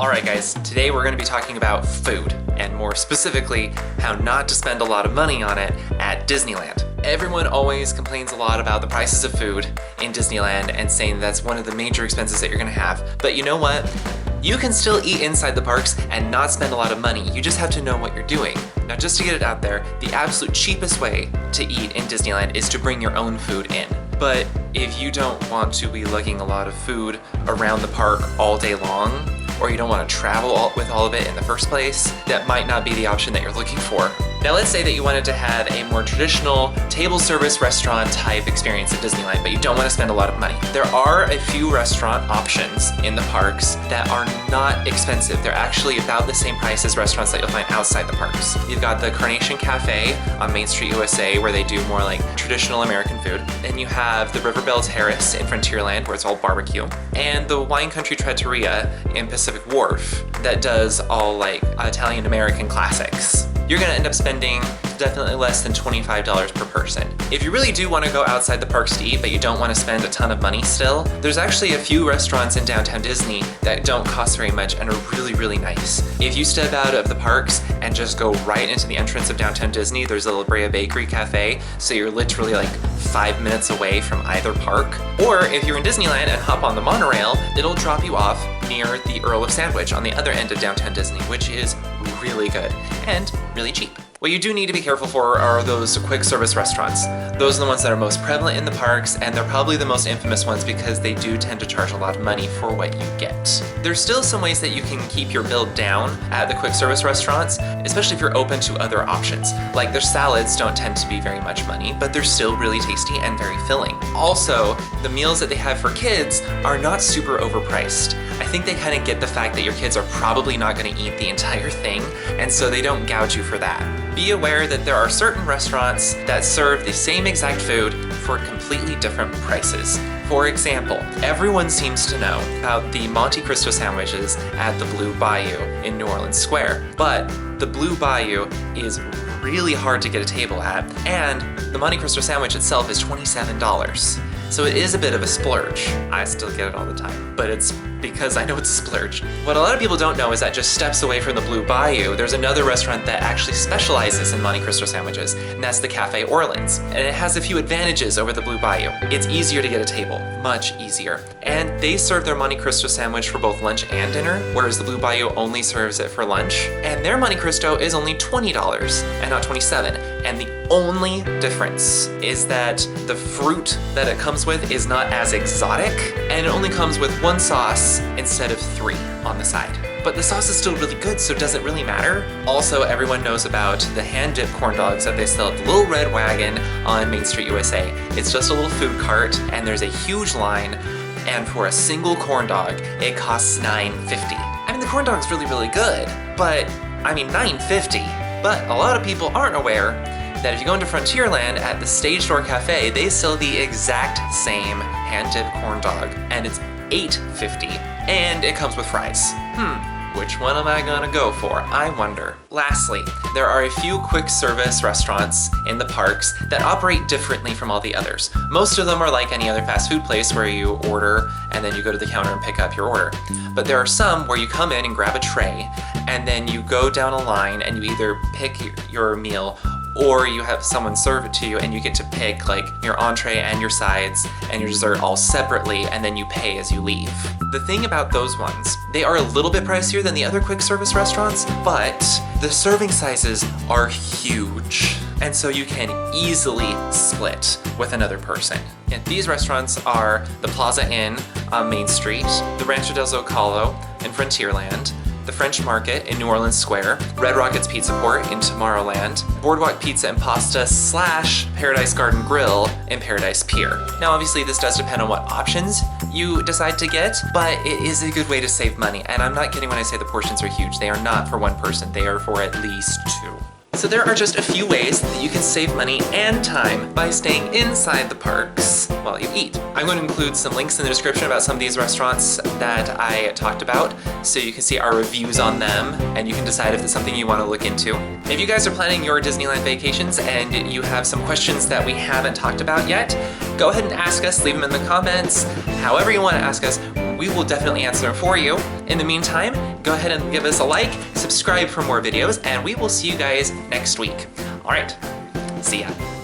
Alright guys, today we're going to be talking about food, and more specifically, how not to spend a lot of money on it at Disneyland. Everyone always complains a lot about the prices of food in Disneyland and saying that's one of the major expenses that you're going to have. But you know what? You can still eat inside the parks and not spend a lot of money. You just have to know what you're doing. Now, just to get it out there, the absolute cheapest way to eat in Disneyland is to bring your own food in. But if you don't want to be lugging a lot of food around the park all day long, or you don't want to travel with all of it in the first place, that might not be the option that you're looking for. Now let's say that you wanted to have a more traditional table service restaurant type experience at Disneyland, but you don't want to spend a lot of money. There are a few restaurant options in the parks that are not expensive. They're actually about the same price as restaurants that you'll find outside the parks. You've got the Carnation Cafe on Main Street, USA, where they do more like traditional American food. Then you have the River Belle Terrace in Frontierland, where it's all barbecue. And the Wine Country Trattoria in Pacific Wharf that does all like Italian American classics. You're gonna end up spending definitely less than $25 per person. If you really do want to go outside the parks to eat, but you don't want to spend a ton of money still, there's actually a few restaurants in downtown Disney that don't cost very much and are really, really nice. If you step out of the parks and just go right into the entrance of downtown Disney, there's a La Brea Bakery Cafe, so you're literally like 5 minutes away from either park. Or if you're in Disneyland and hop on the monorail, it'll drop you off near the Earl of Sandwich on the other end of downtown Disney, which is really good and really cheap. What you do need to be careful for are those quick service restaurants. Those are the ones that are most prevalent in the parks, and they're probably the most infamous ones because they do tend to charge a lot of money for what you get. There's still some ways that you can keep your bill down at the quick service restaurants, especially if you're open to other options. Like their salads don't tend to be very much money, but they're still really tasty and very filling. Also, the meals that they have for kids are not super overpriced. I think they kind of get the fact that your kids are probably not going to eat the entire thing, and so they don't gouge you for that. Be aware that there are certain restaurants that serve the same exact food for completely different prices. For example, everyone seems to know about the Monte Cristo sandwiches at the Blue Bayou in New Orleans Square, but the Blue Bayou is really hard to get a table at, and the Monte Cristo sandwich itself is $27. So it is a bit of a splurge. I still get it all the time, but it's because I know it's a splurge. What a lot of people don't know is that just steps away from the Blue Bayou, there's another restaurant that actually specializes in Monte Cristo sandwiches, and that's the Cafe Orleans. And it has a few advantages over the Blue Bayou. It's easier to get a table, much easier. And they serve their Monte Cristo sandwich for both lunch and dinner, whereas the Blue Bayou only serves it for lunch. And their Monte Cristo is only $20 and not $27. And the only difference is that the fruit that it comes with is not as exotic, and it only comes with one sauce instead of 3 on the side. But the sauce is still really good, so does it really matter? Also, everyone knows about the hand-dipped corn dogs that they sell at the Little Red Wagon on Main Street, USA. It's just a little food cart, and there's a huge line, and for a single corn dog, it costs $9.50. I mean, the corn dog's really, really good, but, I mean, $9.50. But a lot of people aren't aware that if you go into Frontierland at the Stage Door Cafe, they sell the exact same hand-dipped corn dog, and it's $8.50, and it comes with fries. Which one am I gonna go for? I wonder. Lastly, there are a few quick service restaurants in the parks that operate differently from all the others. Most of them are like any other fast food place where you order and then you go to the counter and pick up your order. But there are some where you come in and grab a tray and then you go down a line and you either pick your meal or you have someone serve it to you and you get to pick like your entree and your sides and your dessert all separately, and then you pay as you leave. The thing about those ones, they are a little bit pricier than the other quick service restaurants, but the serving sizes are huge. And so you can easily split with another person. And these restaurants are the Plaza Inn on Main Street, the Rancho del Zocalo in Frontierland, the French Market in New Orleans Square, Red Rocket's Pizza Port in Tomorrowland, Boardwalk Pizza and Pasta / Paradise Garden Grill in Paradise Pier. Now obviously this does depend on what options you decide to get, but it is a good way to save money. And I'm not kidding when I say the portions are huge. They are not for one person, they are for at least 2. So there are just a few ways that you can save money and time by staying inside the parks while you eat. I'm going to include some links in the description about some of these restaurants that I talked about, so you can see our reviews on them and you can decide if it's something you want to look into. If you guys are planning your Disneyland vacations and you have some questions that we haven't talked about yet, go ahead and ask us, leave them in the comments. However you want to ask us, we will definitely answer them for you. In the meantime, go ahead and give us a like, subscribe for more videos, and we will see you guys next week. All right, see ya.